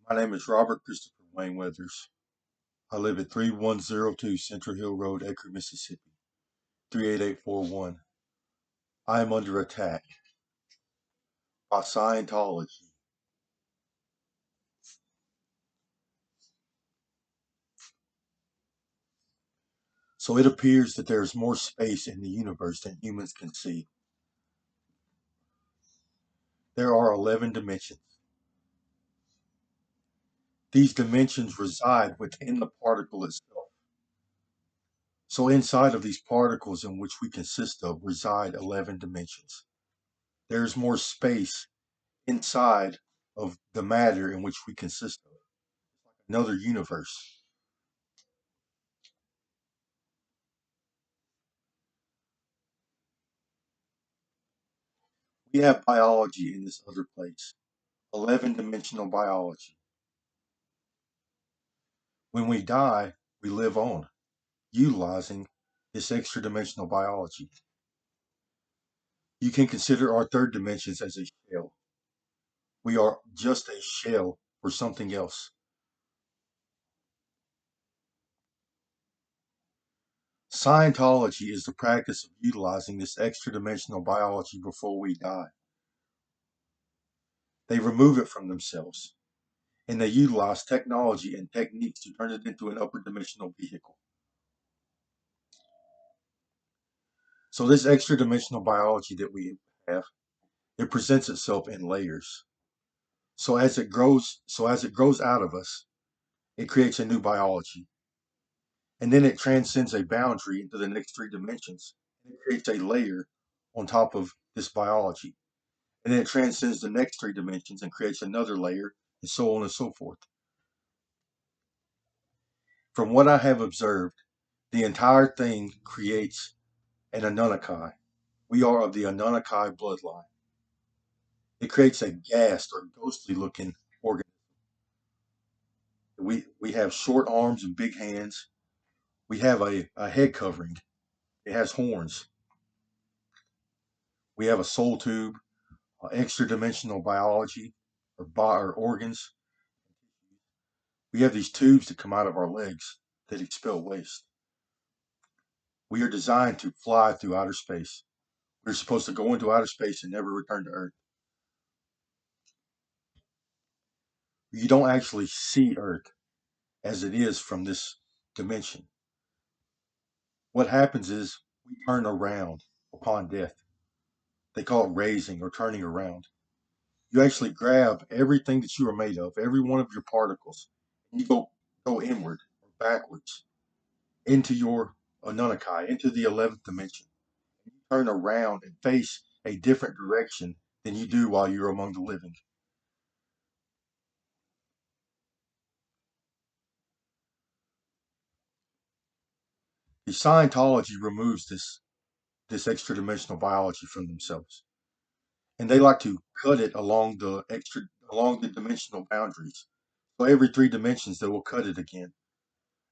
My name is Robert Christopher Wayne Weathers. I live at 3102 Central Hill Road, Acre, Mississippi, 38841. I am under attack by Scientology. So it appears that there is more space in the universe than humans can see. There are 11 dimensions. These dimensions reside within the particle itself. So inside of these particles in which we consist of reside 11 dimensions. There is more space inside of the matter in which we consist of. Another universe. We have biology in this other place, 11 dimensional biology. When we die, we live on, utilizing this extra dimensional biology. You can consider our third dimensions as a shell. We are just a shell for something else. Scientology is the practice of utilizing this extra dimensional biology before we die. They remove it from themselves, and they utilize technology and techniques to turn it into an upper dimensional vehicle. So this extra dimensional biology that we have, it presents itself in layers. So as it grows out of us, it creates a new biology. And then it transcends a boundary into the next three dimensions. It creates a layer on top of this biology. And then it transcends the next three dimensions and creates another layer, and so on and so forth. From what I have observed, the entire thing creates an Anunnaki. We are of the Anunnaki bloodline. It creates a ghast or ghostly looking organism. We have short arms and big hands. We have a head covering. It has horns. We have a soul tube, extra dimensional biology or organs. We have these tubes that come out of our legs that expel waste. We are designed to fly through outer space. We're supposed to go into outer space and never return to Earth. You don't actually see Earth as it is from this dimension. What happens is we turn around upon death. They call it raising or turning around. You actually grab everything that you are made of, every one of your particles, and you go inward or backwards into your Anunnaki, into the 11th dimension. You turn around and face a different direction than you do while you're among the living. The Scientology removes this extra dimensional biology from themselves, and they like to cut it along the dimensional boundaries. So every three dimensions, they will cut it again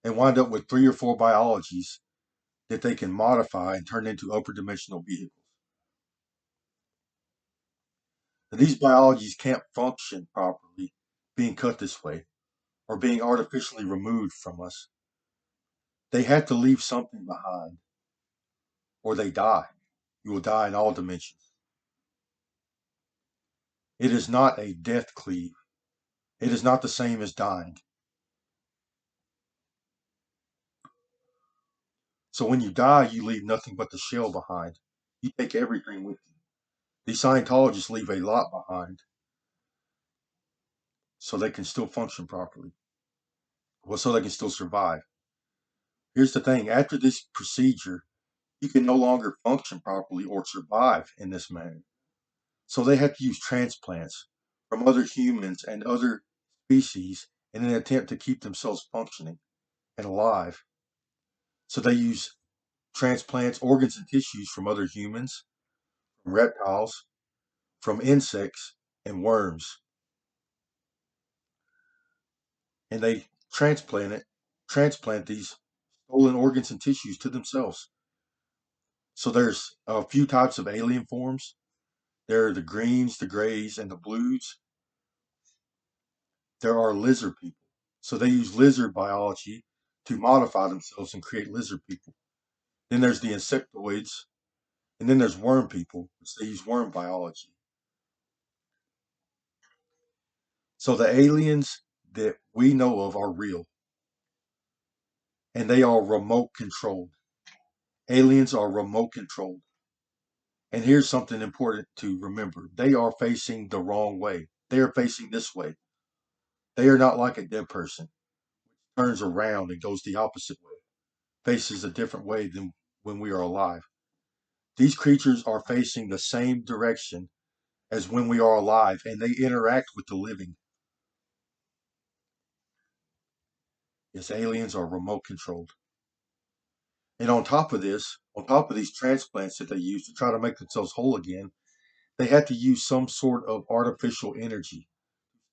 and wind up with three or four biologies that they can modify and turn into upper dimensional vehicles. And these biologies can't function properly being cut this way or being artificially removed from us. They have to leave something behind or they die. You will die in all dimensions. It is not a death cleave. It is not the same as dying. So when you die, you leave nothing but the shell behind. You take everything with you. The Scientologists leave a lot behind so they can still function properly. Well, so they can still survive. Here's the thing, after this procedure, you can no longer function properly or survive in this manner. So they have to use transplants from other humans and other species in an attempt to keep themselves functioning and alive. So they use transplants, organs, and tissues from other humans, from reptiles, from insects, and worms. And they transplant these stolen organs and tissues to themselves. So there's a few types of alien forms. There are the greens, the grays, and the blues. there are lizard people. So they use lizard biology to modify themselves and create lizard people. Then there's the insectoids, and then there's worm people, which they use worm biology. So the aliens that we know of are real, and they are remote controlled. Aliens are remote controlled. And here's something important to remember. They are facing the wrong way. They are facing this way. They are not like a dead person, turns around and goes the opposite way, faces a different way than when we are alive. These creatures are facing the same direction as when we are alive, and they interact with the living. Yes, aliens are remote controlled. And on top of this, on top of these transplants that they use to try to make themselves whole again, they had to use some sort of artificial energy,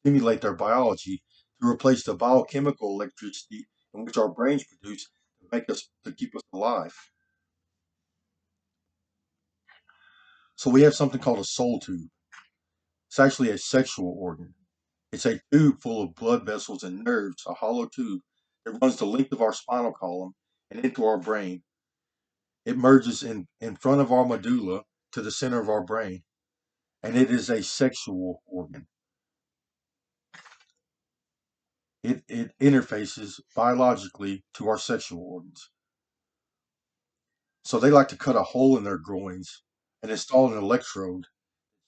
stimulate their biology to replace the biochemical electricity in which our brains produce to keep us alive. So we have something called a soul tube. It's actually a sexual organ. It's a tube full of blood vessels and nerves, a hollow tube that runs the length of our spinal column and into our brain. It merges in front of our medulla to the center of our brain, and it is a sexual organ. It interfaces biologically to our sexual organs. So they like to cut a hole in their groins and install an electrode,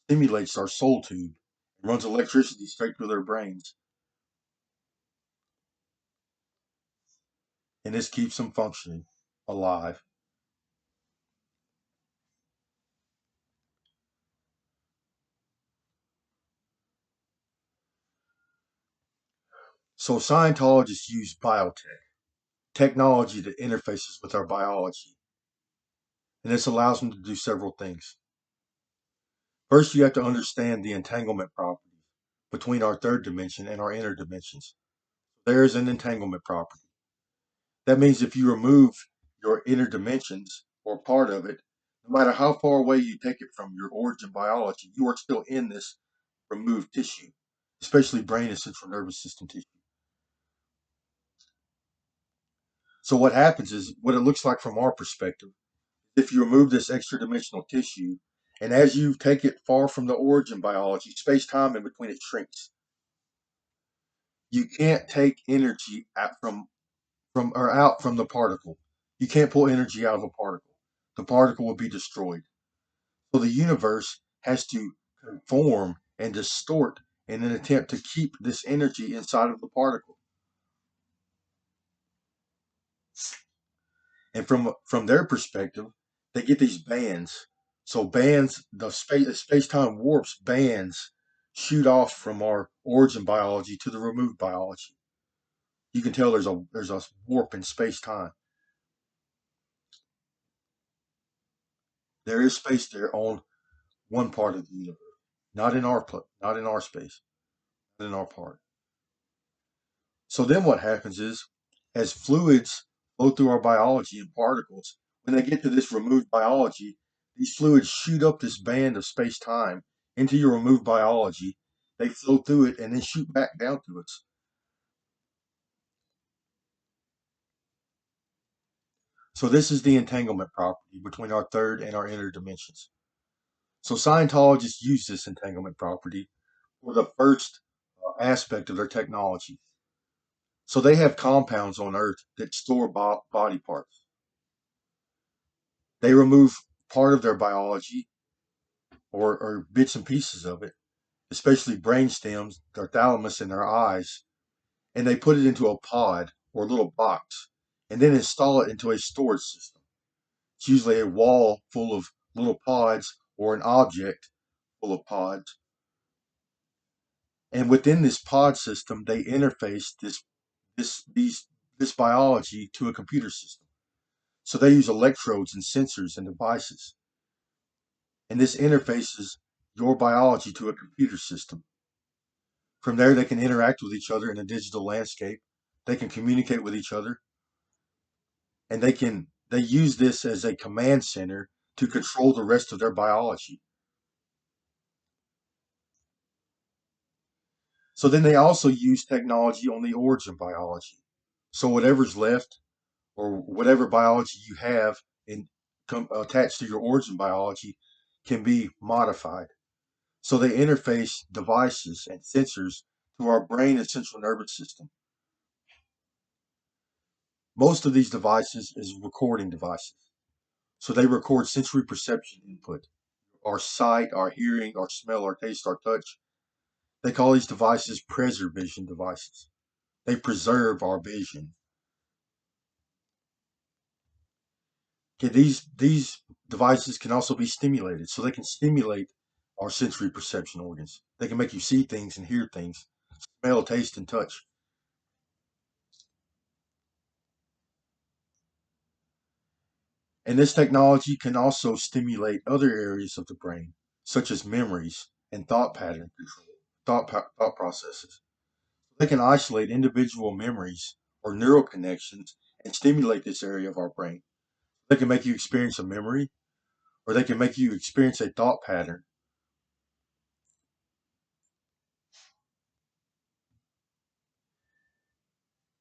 stimulates our soul tube, and runs electricity straight through their brains. And this keeps them functioning, alive. So Scientologists use biotech, technology that interfaces with our biology. And this allows them to do several things. First, you have to understand the entanglement property between our third dimension and our inner dimensions. There is an entanglement property. That means if you remove your inner dimensions or part of it, no matter how far away you take it from your origin biology, you are still in this removed tissue, especially brain and central nervous system tissue. So what happens is what it looks like from our perspective, if you remove this extra dimensional tissue, and as you take it far from the origin biology, space time in between it shrinks. You can't take energy out from the particle. You can't pull energy out of a particle. The particle will be destroyed. So the universe has to conform and distort in an attempt to keep this energy inside of the particle. And from their perspective, they get these bands. So bands, the space time warps bands shoot off from our origin biology to the removed biology. You can tell there's a warp in space time. There is space there on one part of the universe, not in our space, not in our part. So then what happens is, as fluids flow through our biology in particles, when they get to this removed biology, these fluids shoot up this band of space time into your removed biology. They flow through it and then shoot back down to us. So this is the entanglement property between our third and our inner dimensions. So Scientologists use this entanglement property for the first aspect of their technology. So they have compounds on Earth that store body parts. They remove part of their biology or bits and pieces of it, especially brain stems, their thalamus, and their eyes, and they put it into a pod or a little box and then install it into a storage system. It's usually a wall full of little pods or an object full of pods. And within this pod system, they interface this biology to a computer system. So they use electrodes and sensors and devices. And this interfaces your biology to a computer system. From there, they can interact with each other in a digital landscape. They can communicate with each other, and they use this as a command center to control the rest of their biology. So then they also use technology on the origin biology. So whatever's left or whatever biology you have in attached to your origin biology can be modified. So they interface devices and sensors to our brain and central nervous system. Most of these devices is recording devices. So they record sensory perception input, our sight, our hearing, our smell, our taste, our touch. They call these devices preservation devices. They preserve our vision. Okay, these devices can also be stimulated, so they can stimulate our sensory perception organs. They can make you see things and hear things, smell, taste, and touch. And this technology can also stimulate other areas of the brain, such as memories and thought pattern control, thought processes. They can isolate individual memories or neural connections and stimulate this area of our brain. They can make you experience a memory, or they can make you experience a thought pattern.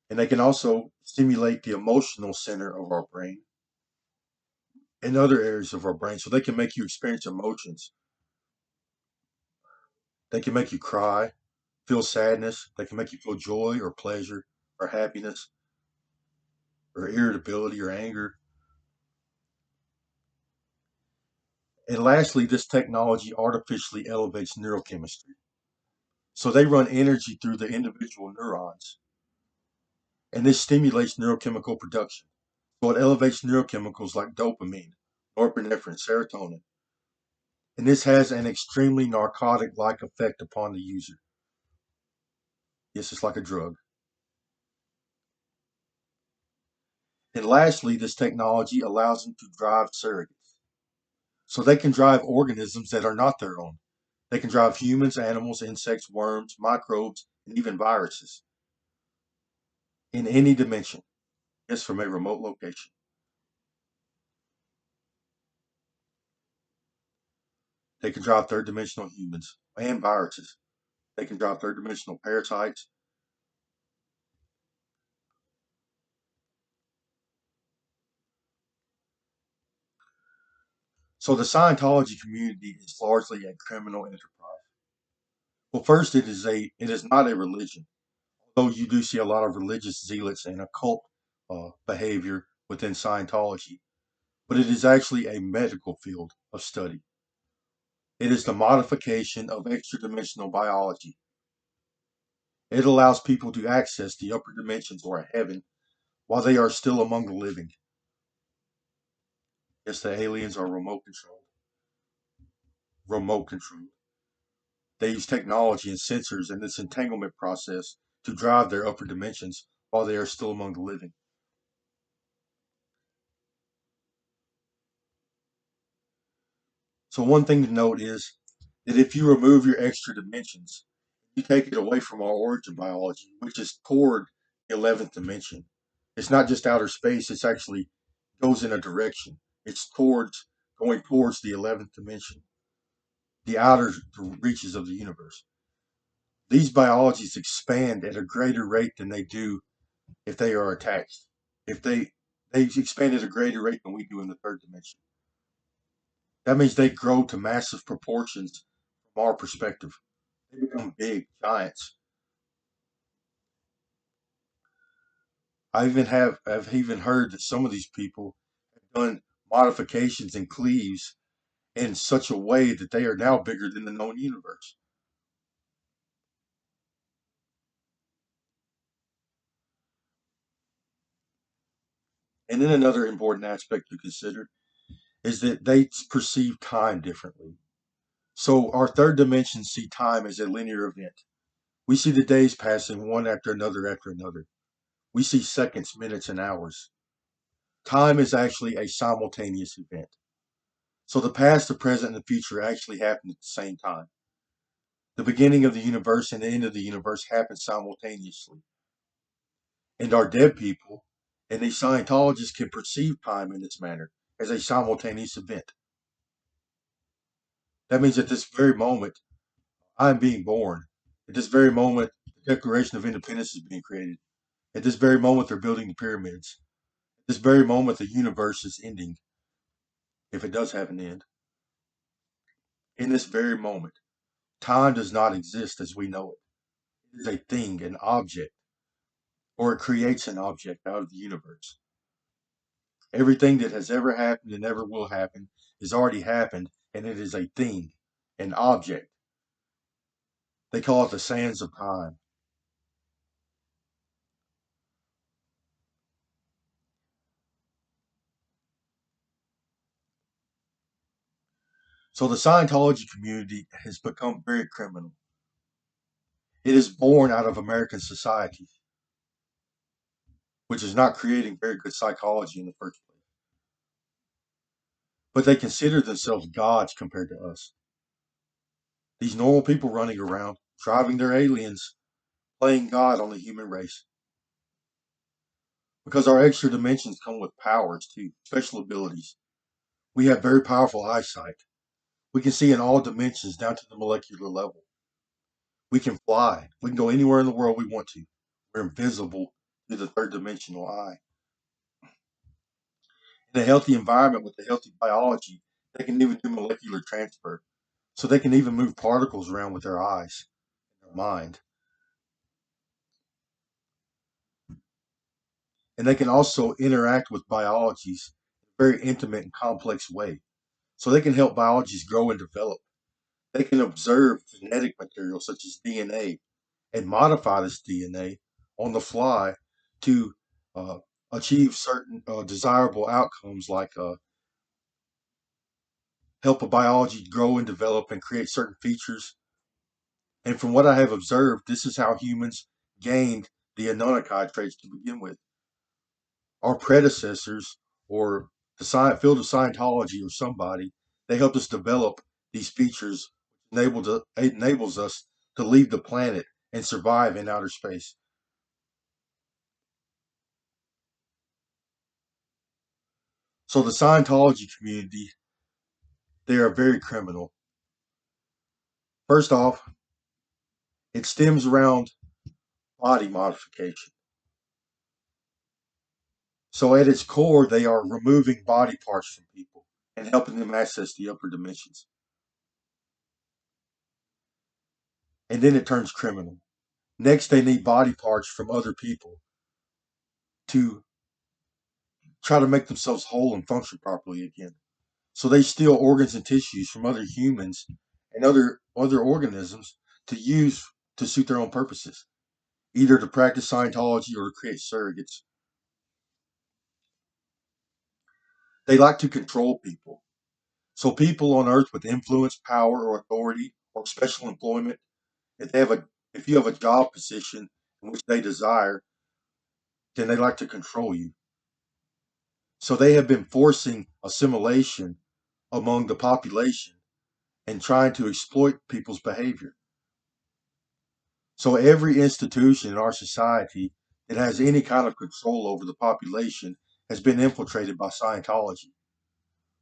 And they can also stimulate the emotional center of our brain and other areas of our brain. So they can make you experience emotions. They can make you cry, feel sadness. They can make you feel joy or pleasure or happiness or irritability or anger. And lastly, this technology artificially elevates neurochemistry. So they run energy through the individual neurons, and this stimulates neurochemical production. So it elevates neurochemicals like dopamine, norepinephrine, serotonin. And this has an extremely narcotic like effect upon the user. Yes, it's like a drug. And lastly, this technology allows them to drive surrogates. So they can drive organisms that are not their own. They can drive humans, animals, insects, worms, microbes, and even viruses in any dimension, yes, from a remote location. They can drive third dimensional humans and viruses. They can drive third dimensional parasites. So the Scientology community is largely a criminal enterprise. Well, first, it is not a religion, though you do see a lot of religious zealots and occult behavior within Scientology. But it is actually a medical field of study. It is the modification of extra dimensional biology. It allows people to access the upper dimensions or heaven while they are still among the living. Yes, the aliens are remote controlled. Remote controlled. They use technology and sensors in this entanglement process to drive their upper dimensions while they are still among the living. So one thing to note is that if you remove your extra dimensions, you take it away from our origin biology, which is toward the 11th dimension. It's not just outer space, it's actually goes in a direction. It's towards going towards the 11th dimension, the outer reaches of the universe. These biologies expand at a greater rate than they do if they are attached. If they expand at a greater rate than we do in the third dimension. That means they grow to massive proportions from our perspective. They become big giants. I've even heard that some of these people have done modifications and cleaves in such a way that they are now bigger than the known universe. And then another important aspect to consider is that they perceive time differently. So our third dimension see time as a linear event. We see the days passing one after another after another. We see seconds, minutes, and hours. Time is actually a simultaneous event. So the past, the present, and the future actually happen at the same time. The beginning of the universe and the end of the universe happen simultaneously. And our dead people and these Scientologists can perceive time in this manner as a simultaneous event. That means at this very moment, I'm being born. At this very moment, the Declaration of Independence is being created. At this very moment, they're building the pyramids. At this very moment, the universe is ending, if it does have an end. In this very moment, time does not exist as we know it. It is a thing, an object, or it creates an object out of the universe. Everything that has ever happened and ever will happen has already happened, and it is a thing, an object. They call it the sands of time. So the Scientology community has become very criminal. It is born out of American society, which is not creating very good psychology in the first place. But they consider themselves gods compared to us. These normal people running around, driving their aliens, playing God on the human race. Because our extra dimensions come with powers too, special abilities. We have very powerful eyesight. We can see in all dimensions down to the molecular level. We can fly. We can go anywhere in the world we want to. We're invisible to the third dimensional eye. In a healthy environment with a healthy biology, they can even do molecular transfer. So they can even move particles around with their eyes, their mind. And they can also interact with biologies in a very intimate and complex way. So they can help biologies grow and develop. They can observe genetic material such as DNA and modify this DNA on the fly to uh, achieve certain desirable outcomes, like help a biology grow and develop and create certain features. And from what I have observed, this is how humans gained the Anunnaki traits to begin with. Our predecessors, or the field of Scientology, or somebody, they helped us develop these features, enables us to leave the planet and survive in outer space. So the Scientology community, they are very criminal. First off, it stems around body modification. So at its core, they are removing body parts from people and helping them access the upper dimensions. And then it turns criminal. Next, they need body parts from other people to try to make themselves whole and function properly again. So they steal organs and tissues from other humans and other organisms to use to suit their own purposes, either to practice Scientology or to create surrogates. They like to control people. So people on Earth with influence, power, or authority, or special employment, if they have a if you have a job position in which they desire, then they like to control you. So they have been forcing assimilation among the population and trying to exploit people's behavior. So every institution in our society that has any kind of control over the population has been infiltrated by Scientology.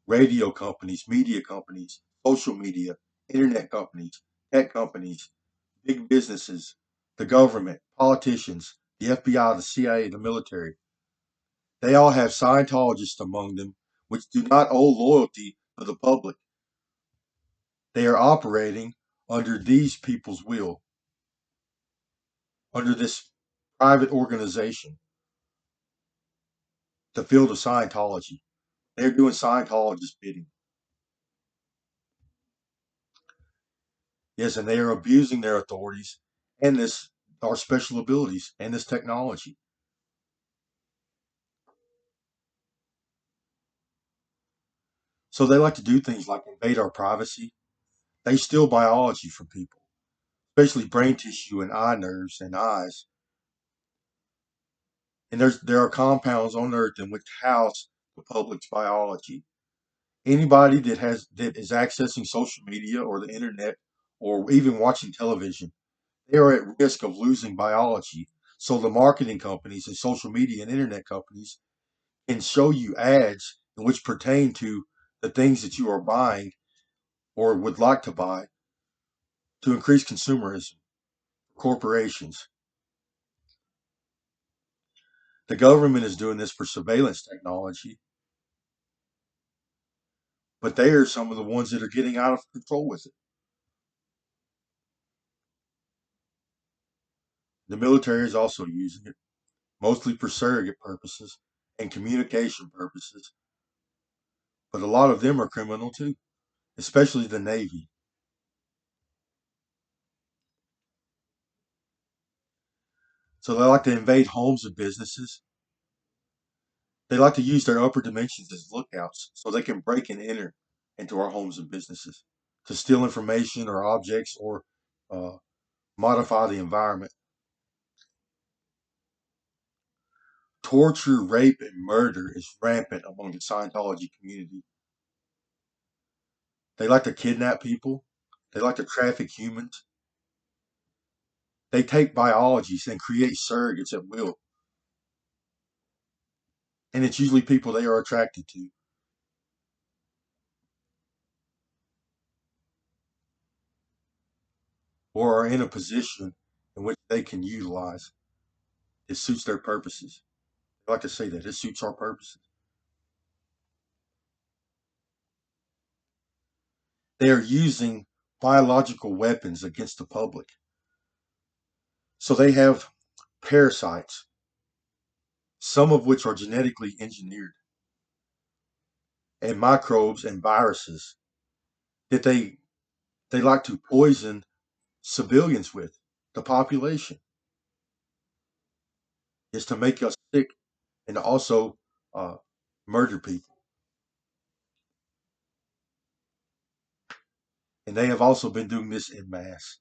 Radio companies, media companies, social media, internet companies, tech companies, big businesses, the government, politicians, the FBI, the CIA, the military. They all have Scientologists among them, which do not owe loyalty to the public. They are operating under these people's will, under this private organization, the field of Scientology. They're doing Scientologist bidding. Yes, and they are abusing their authorities and this our special abilities and this technology. So they like to do things like invade our privacy. They steal biology from people, especially brain tissue and eye nerves and eyes. And there are compounds on Earth in which house the public's biology. Anybody that is accessing social media or the internet or even watching television, they are at risk of losing biology. So the marketing companies and social media and internet companies can show you ads in which pertain to the things that you are buying or would like to buy to increase consumerism. corporations. The government is doing this for surveillance technology, but they are some of the ones that are getting out of control with it. The military is also using it, mostly for surrogate purposes and communication purposes, but a lot of them are criminal too, especially the Navy. So they like to invade homes and businesses. They like to use their upper dimensions as lookouts so they can break and enter into our homes and businesses to steal information or objects or uh, modify the environment. Torture, rape, and murder is rampant among the Scientology community. They like to kidnap people. They like to traffic humans. They take biologies and create surrogates at will. And it's usually people they are attracted to or are in a position in which they can utilize. It suits their purposes. I like to say that it suits our purposes. They are using biological weapons against the public. So they have parasites, some of which are genetically engineered, and microbes and viruses that they like to poison civilians with, the population, is to make us sick and also uh, murder people. And they have also been doing this in mass.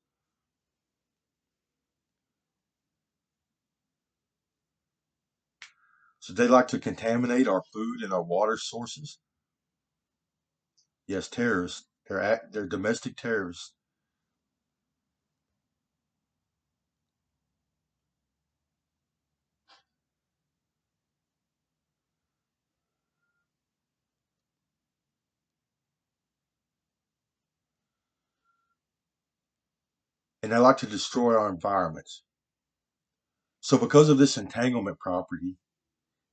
So they like to contaminate our food and our water sources. Yes, terrorists. They're domestic terrorists. And they like to destroy our environments. So because of this entanglement property,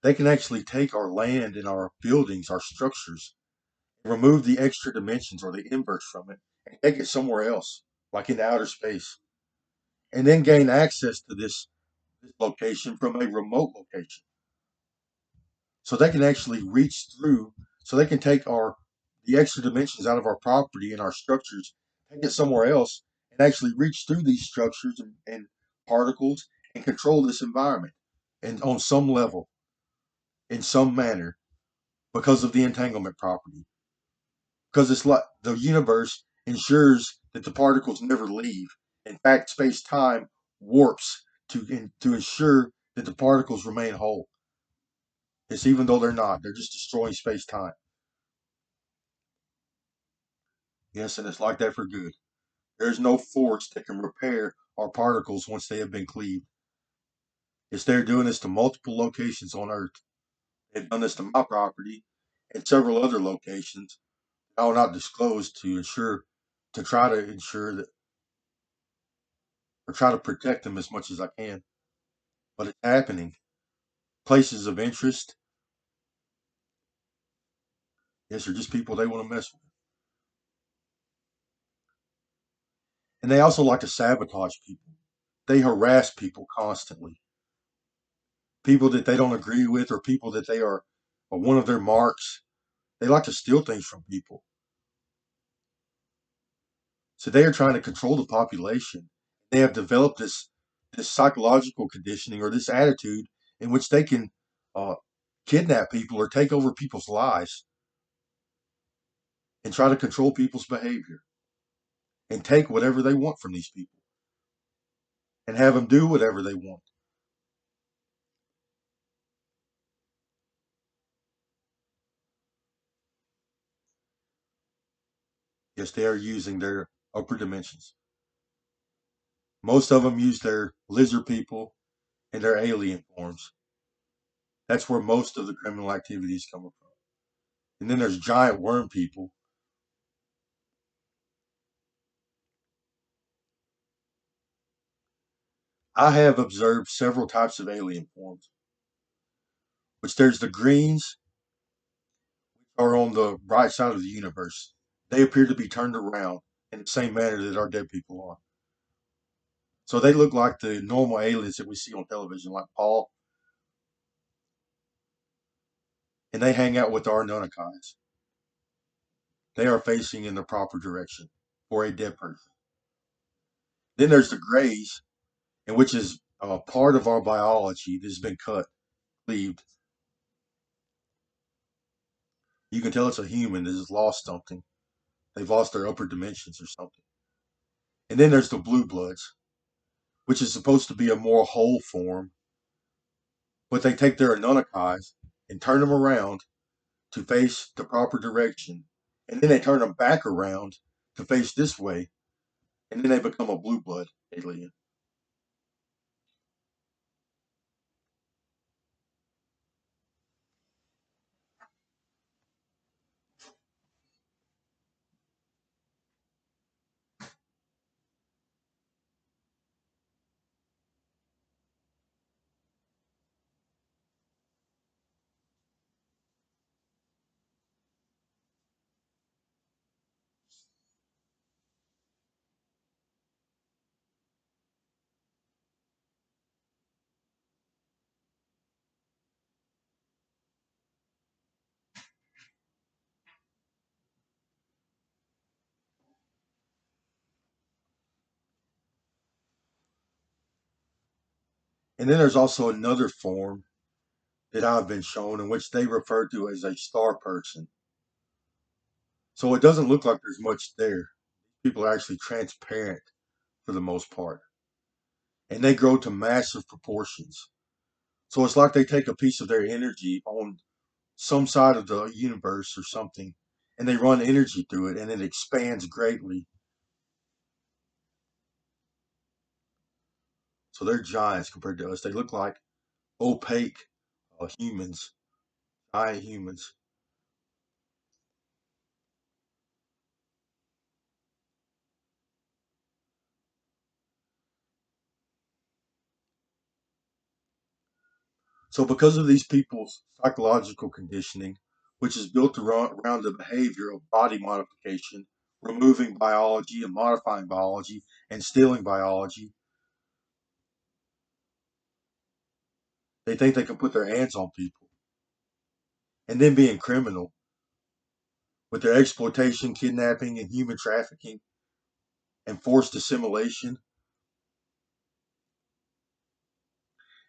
they can actually take our land and our buildings, our structures, remove the extra dimensions or the inverse from it, and take it somewhere else, like in outer space, and then gain access to this location from a remote location. So they can actually reach through, so they can take our the extra dimensions out of our property and our structures, take it somewhere else, and actually reach through these structures and particles and control this environment and on some level, in some manner, because of the entanglement property. Because it's like the universe ensures that the particles never leave. In fact, space time warps to ensure that the particles remain whole. It's even though they're not, they're just destroying space time. Yes, and it's like that for good. There's no force that can repair our particles once they have been cleaved. It's they're doing this to multiple locations on Earth. They've done this to my property and several other locations. I will not disclose to try to ensure that, or try to protect them as much as I can. But it's happening. Places of interest, yes, are just people they want to mess with. And they also like to sabotage people. They harass people constantly. People that they don't agree with or people that they are or one of their marks. They like to steal things from people. So they are trying to control the population. They have developed this psychological conditioning or this attitude in which they can uh, kidnap people or take over people's lives and try to control people's behavior and take whatever they want from these people and have them do whatever they want. Yes, they are using their upper dimensions. Most of them use their lizard people and their alien forms. That's where most of the criminal activities come from. And then there's giant worm people. I have observed several types of alien forms, which there's the greens are on the right side of the universe. They appear to be turned around in the same manner that our dead people are. So they look like the normal aliens that we see on television, like Paul, and they hang out with our Nunakais. They are facing in the proper direction for a dead person. Then there's the grays, and which is a part of our biology that has been cut, cleaved. You can tell it's a human that has lost something. They've lost their upper dimensions or something. And then there's the blue bloods, which is supposed to be a more whole form, but they take their Anunnakis and turn them around to face the proper direction, and then they turn them back around to face this way, and then they become a blue blood alien. And then there's also another form that I've been shown in which they refer to as a star person. So it doesn't look like there's much there. People are actually transparent for the most part, and they grow to massive proportions. So it's like they take a piece of their energy on some side of the universe or something, and they run energy through it, and it expands greatly. So they're giants compared to us. They look like opaque humans, giant humans. So because of these people's psychological conditioning, which is built around the behavior of body modification, removing biology and modifying biology and stealing biology, they think they can put their hands on people and then being criminal with their exploitation, kidnapping, and human trafficking and forced assimilation.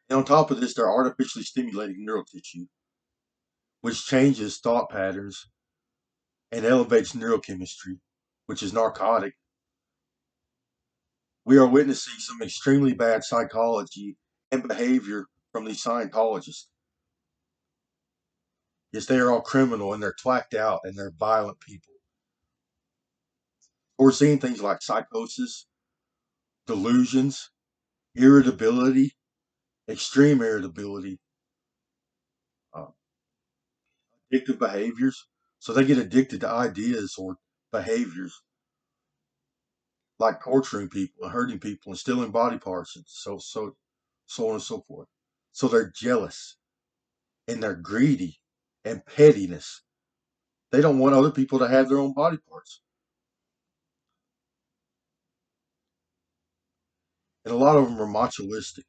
And on top of this, they're artificially stimulating neural tissue, which changes thought patterns and elevates neurochemistry, which is narcotic. We are witnessing some extremely bad psychology and behavior from these Scientologists. Yes, they are all criminal and they're twacked out and they're violent people. We're seeing things like psychosis, delusions, irritability, extreme irritability, uh, addictive behaviors. So they get addicted to ideas or behaviors like torturing people and hurting people and stealing body parts and so on and so forth. So they're jealous and they're greedy and pettiness. They don't want other people to have their own body parts. And a lot of them are machoistic.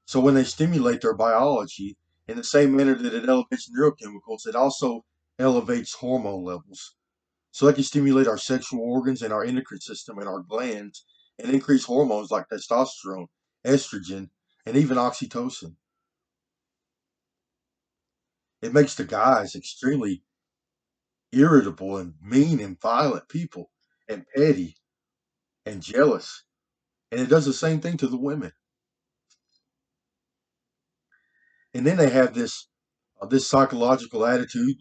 So when they stimulate their biology in the same manner that it elevates neurochemicals, it also elevates hormone levels. So they can stimulate our sexual organs and our endocrine system and our glands and increase hormones like testosterone, estrogen, and even oxytocin. It makes the guys extremely irritable and mean and violent people and petty and jealous. And it does the same thing to the women. And then they have this psychological attitude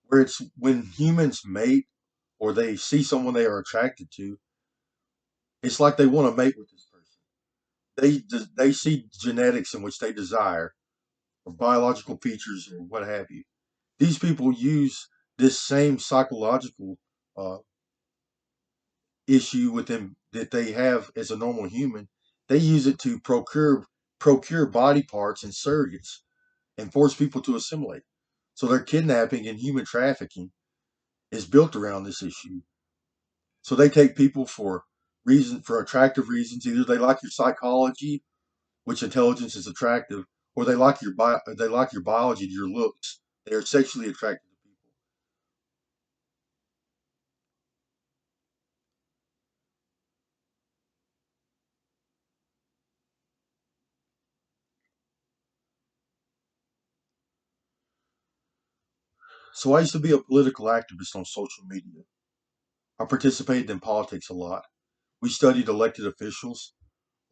where it's when humans mate or they see someone they are attracted to, it's like they want to mate with this person. They see genetics in which they desire or biological features or what have you. These people use this same psychological uh, issue with them that they have as a normal human. They use it to procure body parts and surrogates and force people to assimilate. So their kidnapping and human trafficking is built around this issue. So they take people for attractive reasons. Either they like your psychology, which intelligence is attractive, or they like your biology, your looks. They are sexually attracted to people. So I used to be a political activist on social media. I participated in politics a lot. We studied elected officials,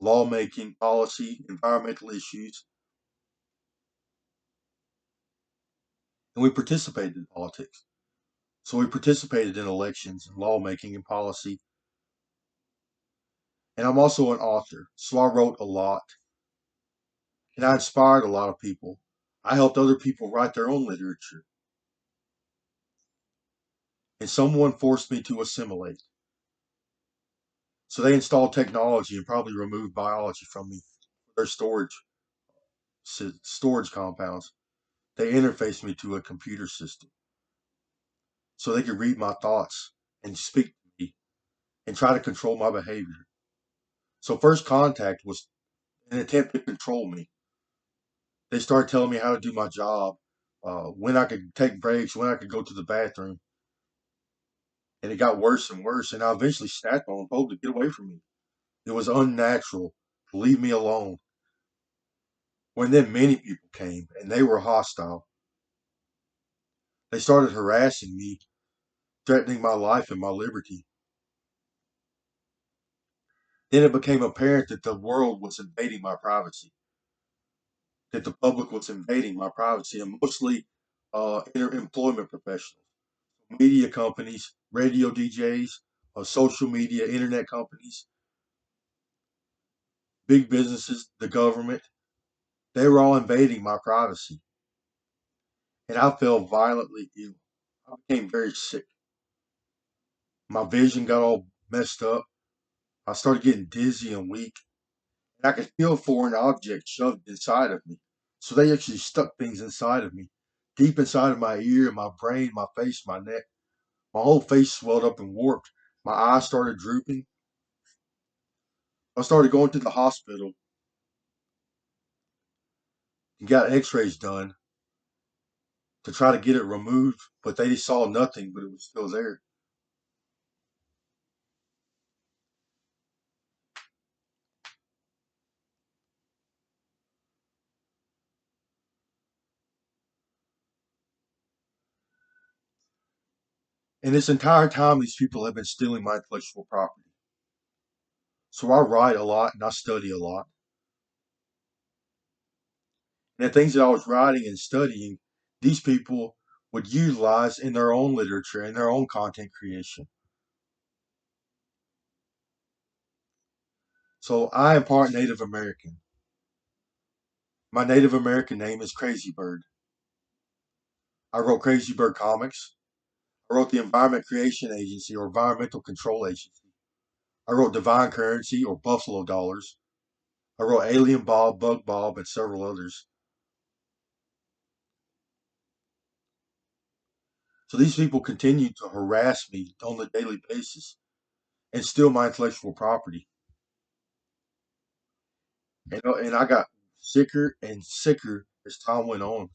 lawmaking, policy, environmental issues, and we participated in politics. So we participated in elections and lawmaking and policy. And I'm also an author, so I wrote a lot. And I inspired a lot of people. I helped other people write their own literature. And someone forced me to assimilate. So they installed technology and probably removed biology from me, their storage compounds. They interfaced me to a computer system so they could read my thoughts and speak to me and try to control my behavior. So first contact was an attempt to control me. They started telling me how to do my job, when I could take breaks, when I could go to the bathroom, and it got worse and worse. And I eventually snapped on them, told them to get away from me. It was unnatural. Leave me alone. When then many people came and they were hostile. They started harassing me, threatening my life and my liberty. Then it became apparent that the world was invading my privacy, that the public was invading my privacy, and mostly employment professionals, media companies, radio DJs, social media, internet companies, big businesses, the government. They were all invading my privacy, and I fell violently ill. I became very sick. My vision got all messed up. I started getting dizzy and weak, and I could feel foreign objects shoved inside of me. So they actually stuck things inside of me, deep inside of my ear, my brain, my face, my neck. My whole face swelled up and warped. My eyes started drooping. I started going to the hospital and got x-rays done to try to get it removed, but they saw nothing, but it was still there. And this entire time, these people have been stealing my intellectual property. So I write a lot and I study a lot. And the things that I was writing and studying, these people would utilize in their own literature and their own content creation. So I am part Native American. My Native American name is Crazy Bird. I wrote Crazy Bird comics. I wrote the Environment Creation Agency or Environmental Control Agency. I wrote Divine Currency or Buffalo Dollars. I wrote Alien Bob, Bug Bob, and several others. So these people continue to harass me on a daily basis and steal my intellectual property. And I got sicker and sicker as time went on.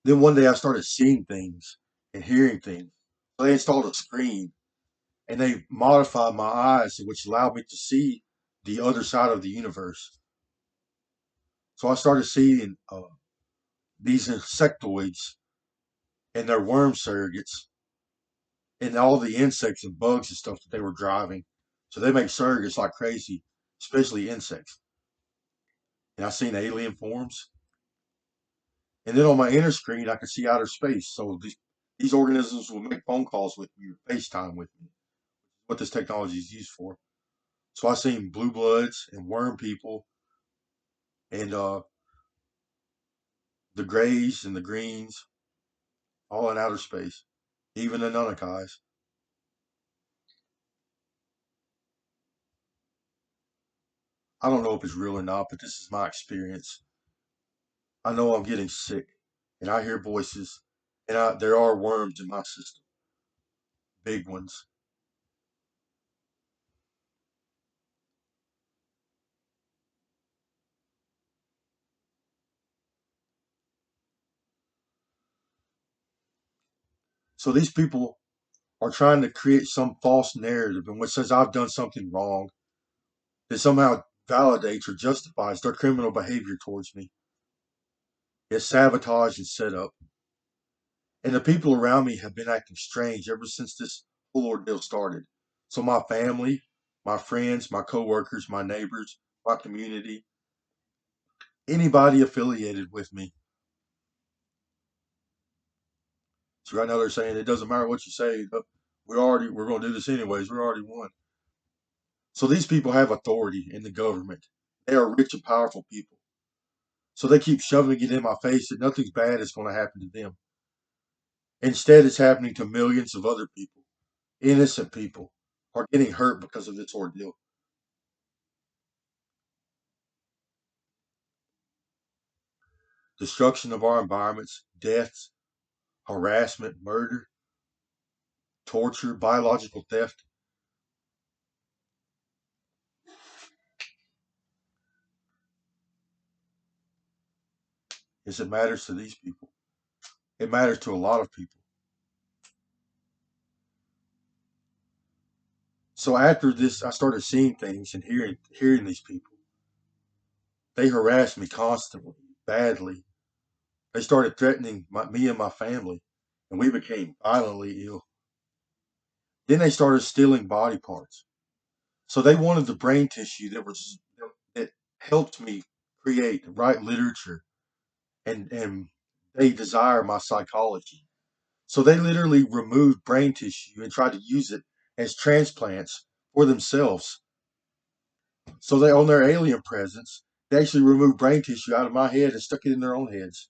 Then one day I started seeing things and hearing things. So they installed a screen and they modified my eyes, which allowed me to see the other side of the universe. So I started seeing these insectoids and their worm surrogates and all the insects and bugs and stuff that they were driving. So they make surrogates like crazy, especially insects. And I seen alien forms. And then on my inner screen, I could see outer space. So these organisms will make phone calls with me or FaceTime with me, what this technology is used for. So I seen blue bloods and worm people and the grays and the greens, all in outer space, even the Nunakais. I don't know if it's real or not, but this is my experience. I know I'm getting sick, and I hear voices, and there are worms in my system, big ones. So these people are trying to create some false narrative in which says I've done something wrong that somehow validates or justifies their criminal behavior towards me. It's sabotage and set up. And the people around me have been acting strange ever since this whole ordeal started. So my family, my friends, my coworkers, my neighbors, my community, anybody affiliated with me. So right now they're saying it doesn't matter what you say, but we're going to do this anyways. We already won. So these people have authority in the government. They are rich and powerful people. So they keep shoving it in my face that nothing's bad is going to happen to them. Instead, it's happening to millions of other people. Innocent people are getting hurt because of this ordeal. Destruction of our environments, deaths, harassment, murder, torture, biological theft. Yes, it matters to these people. It matters to a lot of people. So after this, I started seeing things and hearing these people. They harassed me constantly, badly. They started threatening me and my family, and we became violently ill. Then they started stealing body parts. So they wanted the brain tissue that helped me create, write literature, and they desire my psychology. So they literally removed brain tissue and tried to use it as transplants for themselves. So they, on their alien presence, they actually removed brain tissue out of my head and stuck it in their own heads.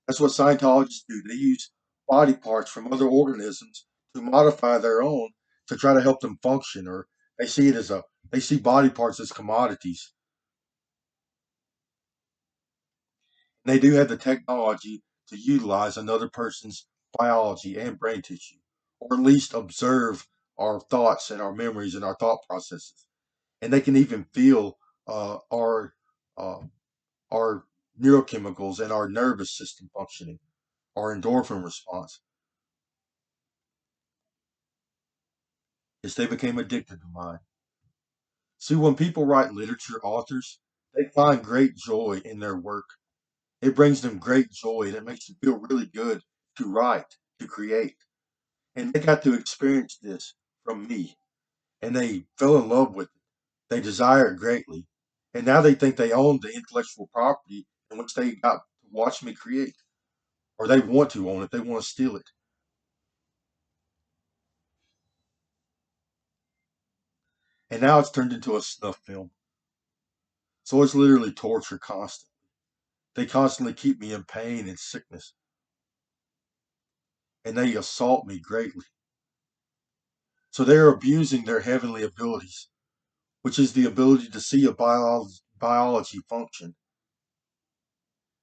That's what Scientologists do. They use body parts from other organisms to modify their own to try to help them function, or they see it as a they see body parts as commodities. And they do have the technology to utilize another person's biology and brain tissue, or at least observe our thoughts and our memories and our thought processes. And they can even feel uh, our neurochemicals and our nervous system functioning, our endorphin response. As they became addicted to mine. See, when people write literature, authors, they find great joy in their work. It brings them great joy and it makes them feel really good to write, to create. And they got to experience this from me. And they fell in love with it. They desire it greatly. And now they think they own the intellectual property in which they got to watch me create. Or they want to own it. They want to steal it. And now it's turned into a snuff film. So it's literally torture constant. They constantly keep me in pain and sickness. And they assault me greatly. So they're abusing their heavenly abilities, which is the ability to see a biology function.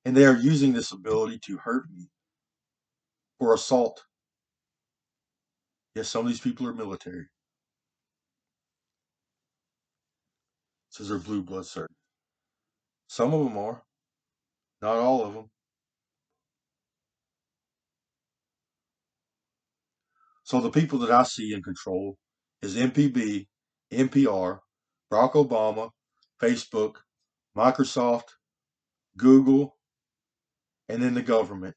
And they are using this ability to hurt me for assault. Yes, some of these people are military. Says they're blue blood certain. Some of them are, not all of them. So the people that I see in control is MPB, NPR, Barack Obama, Facebook, Microsoft, Google, and then the government.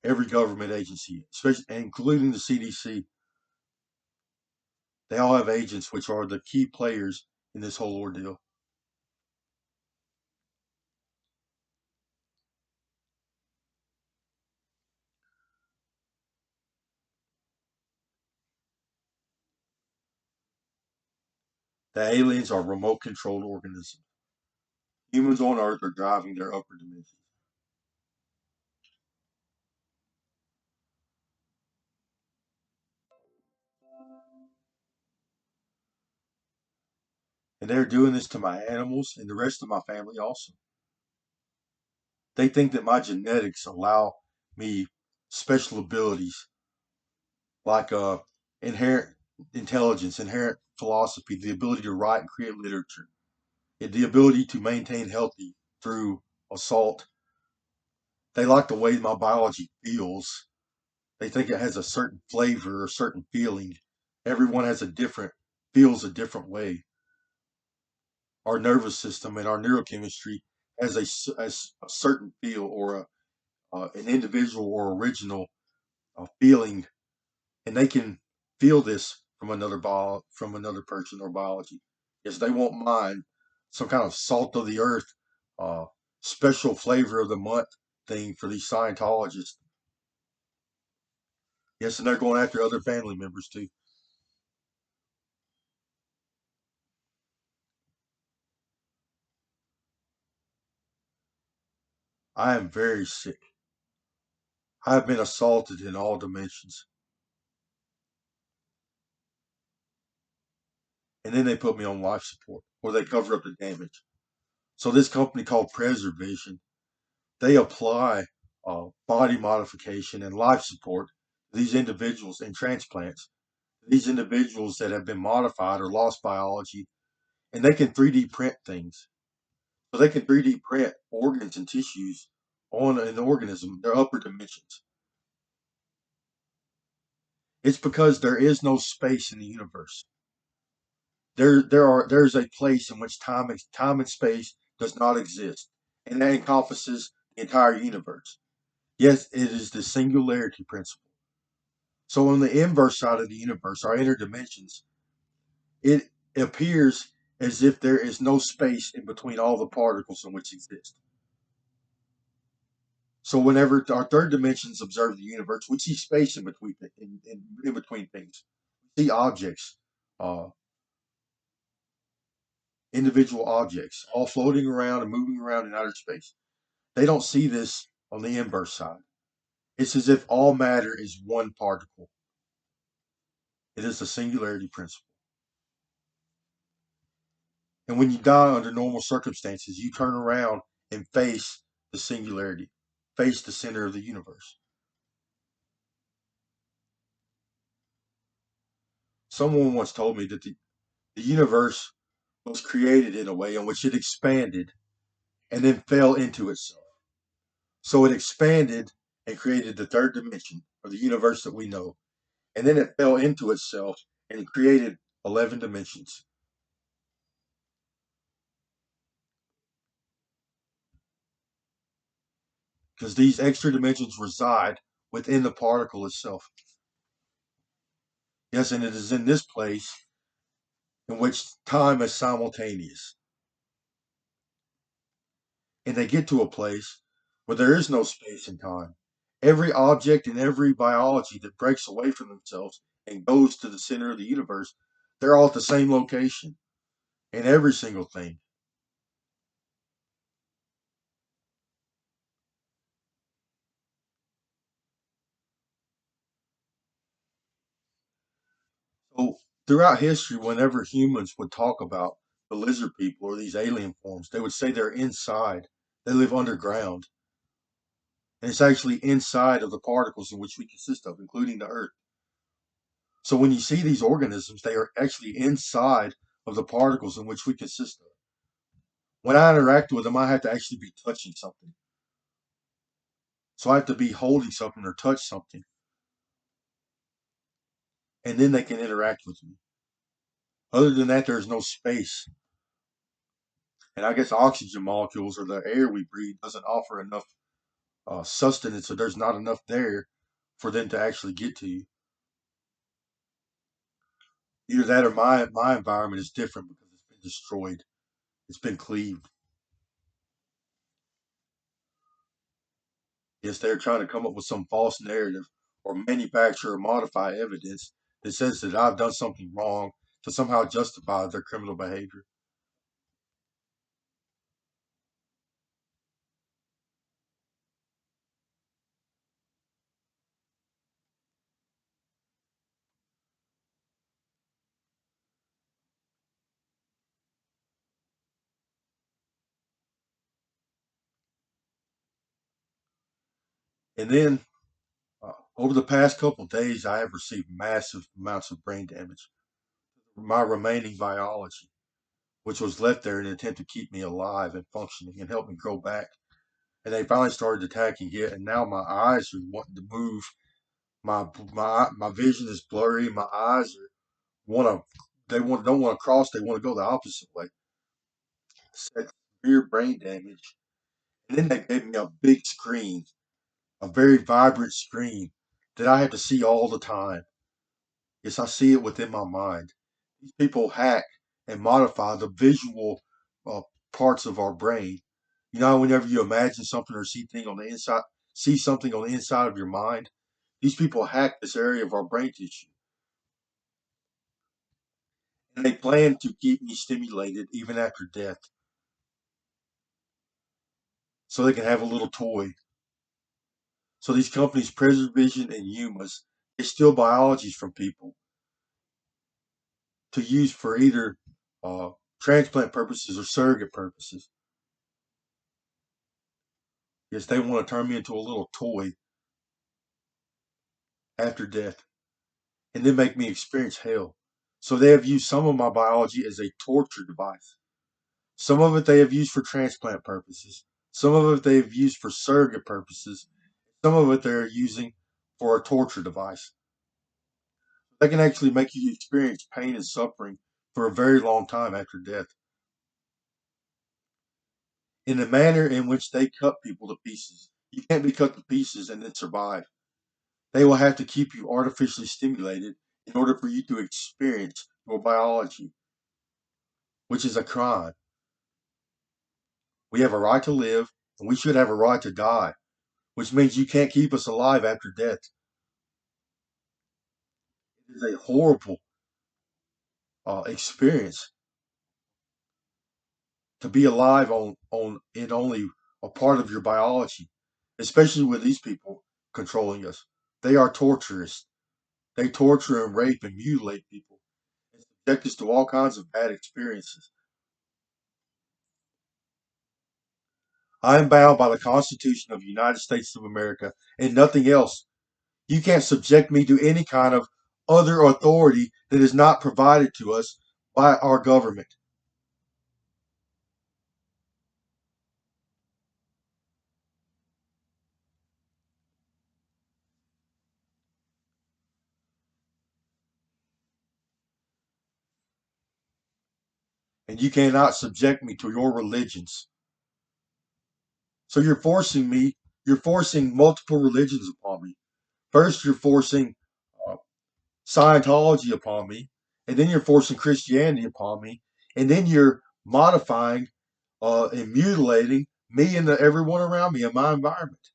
Every government agency, especially including the CDC, they all have agents which are the key players in this whole ordeal. The aliens are remote controlled organisms. Humans on Earth are driving their upper dimensions. And they're doing this to my animals and the rest of my family also. They think that my genetics allow me special abilities like inherent intelligence, inherent philosophy, the ability to write and create literature, and the ability to maintain healthy through assault. They like the way my biology feels. They think it has a certain flavor or certain feeling. Everyone has a different feels a different way. Our nervous system and our neurochemistry has a certain feel or an individual or original feeling, and they can feel this from from another person or biology. Yes, they won't mind some kind of salt of the earth, uh, special flavor of the month thing for these Scientologists. Yes, and they're going after other family members too. I am very sick. I have been assaulted in all dimensions. And then they put me on life support or they cover up the damage. So this company called Preservision, they apply body modification and life support to these individuals in transplants. These individuals that have been modified or lost biology, and they can 3D print things. So they can 3D print organs and tissues on an organism, their upper dimensions. It's because there is no space in the universe. There's a place in which time and space does not exist, and that encompasses the entire universe. Yes, it is the singularity principle. So on the inverse side of the universe, our inner dimensions, it appears as if there is no space in between all the particles in which exist. So whenever our third dimensions observe the universe, we see space in between things. We see objects, uh, individual objects, all floating around and moving around in outer space. They don't see this on the inverse side. It's as if all matter is one particle. It is the singularity principle. And when you die under normal circumstances, you turn around and face the singularity, face the center of the universe. Someone once told me that the universe was created in a way in which it expanded and then fell into itself. So it expanded and created the third dimension of the universe that we know. And then it fell into itself and created 11 dimensions. Because these extra dimensions reside within the particle itself. Yes, and it is in this place in which time is simultaneous. And they get to a place where there is no space and time. Every object and every biology that breaks away from themselves and goes to the center of the universe, they're all at the same location in every single thing. So throughout history, whenever humans would talk about the lizard people or these alien forms, they would say they're inside. They live underground. And it's actually inside of the particles in which we consist of, including the Earth. So when you see these organisms, they are actually inside of the particles in which we consist of. When I interact with them, I have to actually be touching something. So I have to be holding something or touch something, and then they can interact with me. Other than that, there's no space. And I guess oxygen molecules or the air we breathe doesn't offer enough sustenance, so there's not enough there for them to actually get to you. Either that or my environment is different because it's been destroyed. It's been cleaved. Yes, they're trying to come up with some false narrative or manufacture or modify evidence that says that I've done something wrong to somehow justify their criminal behavior. And then over the past couple of days, I have received massive amounts of brain damage. My remaining biology, which was left there in an attempt to keep me alive and functioning and help me grow back. And they finally started attacking it, and now my eyes are wanting to move. My vision is blurry. My eyes are want to don't want to cross. They want to go the opposite way. Said severe brain damage, and then they gave me a big screen, a very vibrant screen that I have to see all the time. Yes, I see it within my mind. These people hack and modify the visual uh, parts of our brain. You know, whenever you imagine something or see something on the inside of your mind, these people hack this area of our brain tissue, and they plan to keep me stimulated even after death, so they can have a little toy. So these companies, Preservision and Humas, they steal biologies from people to use for either uh, transplant purposes or surrogate purposes. Yes, they want to turn me into a little toy after death and then make me experience hell. So they have used some of my biology as a torture device. Some of it they have used for transplant purposes. Some of it they have used for surrogate purposes. Some of it they're using for a torture device. They can actually make you experience pain and suffering for a very long time after death. In the manner in which they cut people to pieces, you can't be cut to pieces and then survive. They will have to keep you artificially stimulated in order for you to experience your biology, which is a crime. We have a right to live, and we should have a right to die, which means you can't keep us alive after death. It is a horrible experience to be alive on in only a part of your biology, especially with these people controlling us. They are torturers. They torture and rape and mutilate people and subject us to all kinds of bad experiences. I am bound by the Constitution of the United States of America and nothing else. You can't subject me to any kind of other authority that is not provided to us by our government. And you cannot subject me to your religions. So you're forcing multiple religions upon me. First, you're forcing uh, Scientology upon me, and then you're forcing Christianity upon me, and then you're modifying and mutilating me and everyone around me in my environment.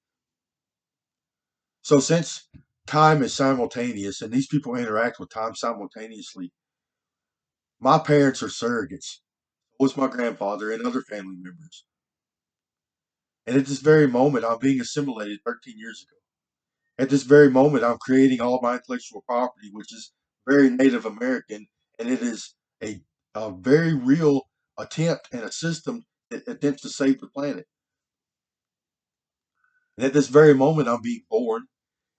So since time is simultaneous and these people interact with time simultaneously, my parents are surrogates. So was my grandfather and other family members. And at this very moment, I'm being assimilated 13 years ago. At this very moment, I'm creating all my intellectual property, which is very Native American, and it is a very real attempt and a system that attempts to save the planet. And at this very moment, I'm being born.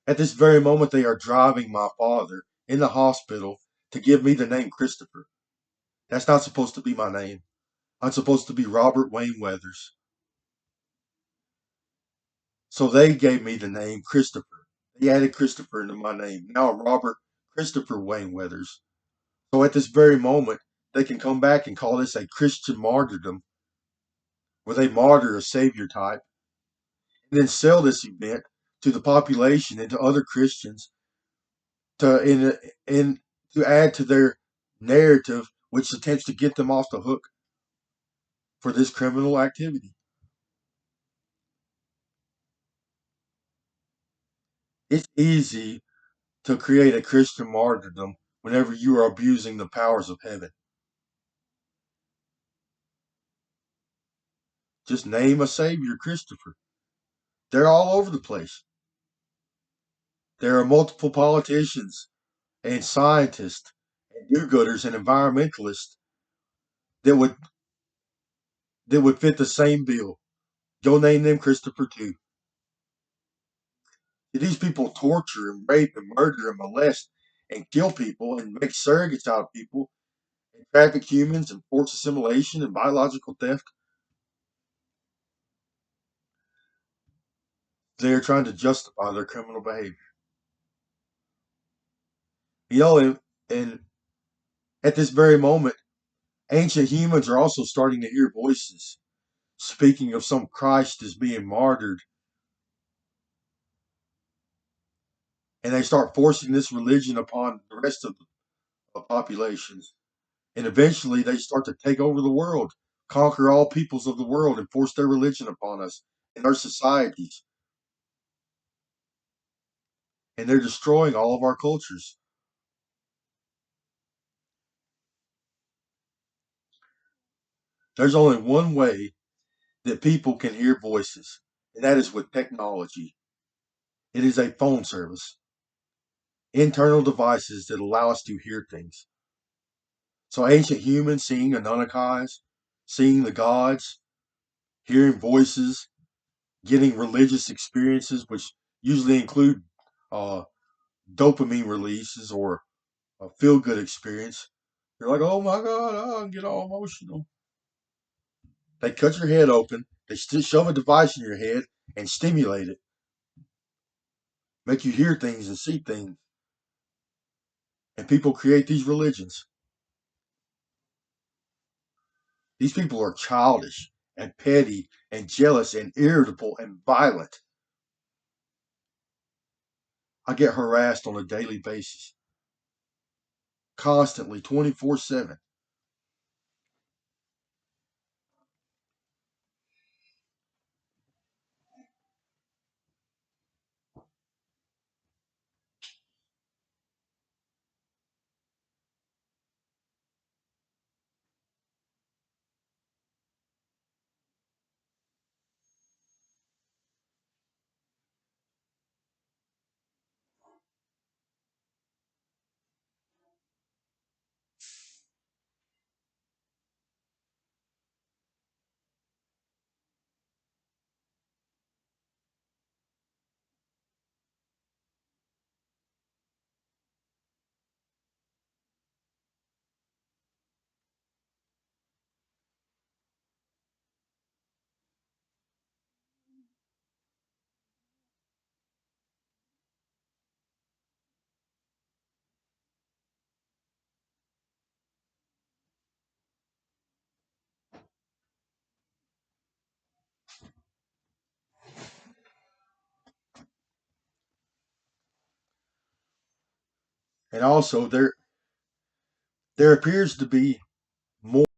At this very moment, they are driving my father in the hospital to give me the name Christopher. That's not supposed to be my name. I'm supposed to be Robert Wayne Weathers. So they gave me the name Christopher. They added Christopher into my name. Now I'm Robert Christopher Wayne Weathers. So at this very moment, they can come back and call this a Christian martyrdom, where they martyr a savior type, and then sell this event to the population and to other Christians to in to add to their narrative, which attempts to get them off the hook for this criminal activity. It's easy to create a Christian martyrdom whenever you are abusing the powers of heaven. Just name a savior, Christopher. They're all over the place. There are multiple politicians and scientists and do-gooders and environmentalists that would fit the same bill. Go name them Christopher too. These people torture and rape and murder and molest and kill people and make surrogates out of people and traffic humans and force assimilation and biological theft. They're trying to justify their criminal behavior. You know, and at this very moment, ancient humans are also starting to hear voices speaking of some Christ as being martyred, and they start forcing this religion upon the rest of the populations. And eventually, they start to take over the world, conquer all peoples of the world, and force their religion upon us and our societies. And they're destroying all of our cultures. There's only one way that people can hear voices, and that is with technology. It is a phone service, internal devices that allow us to hear things. So ancient humans seeing Anunnakis, seeing the gods, hearing voices, getting religious experiences, which usually include uh, dopamine releases or a feel good experience. You're like, oh my God, I get all emotional. They cut your head open, they shove a device in your head and stimulate it, make you hear things and see things. And people create these religions. These people are childish and petty and jealous and irritable and violent. I get harassed on a daily basis, constantly, 24/7. And also, there appears to be more